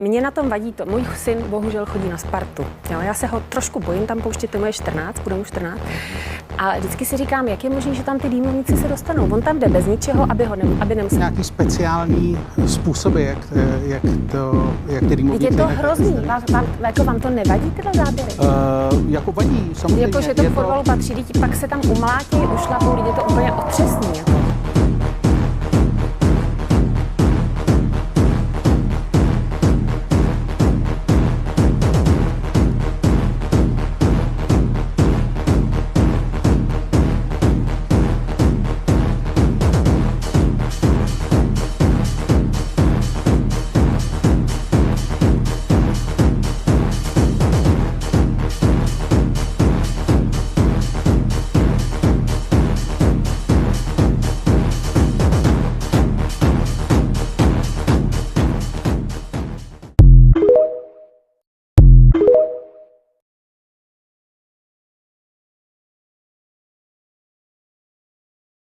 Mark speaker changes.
Speaker 1: Mě na tom vadí to, můj syn bohužel chodí na Spartu. Jo, já se ho trošku bojím tam pouštět, tomu je 14, bude mu 14. A vždycky si říkám, jak je možné, že tam ty dýmovníci se dostanou. On tam jde bez ničeho, aby nemusel.
Speaker 2: Nějaký speciální způsoby, jak ty dýmovníci...
Speaker 1: Je to hrozný, vám to nevadí tyhle záběry?
Speaker 2: Jako vadí, samozřejmě.
Speaker 1: Jako, že to k fotbalu patří, pak se tam umlátí, ušlapou, lidi to úplně otřesní. Jako.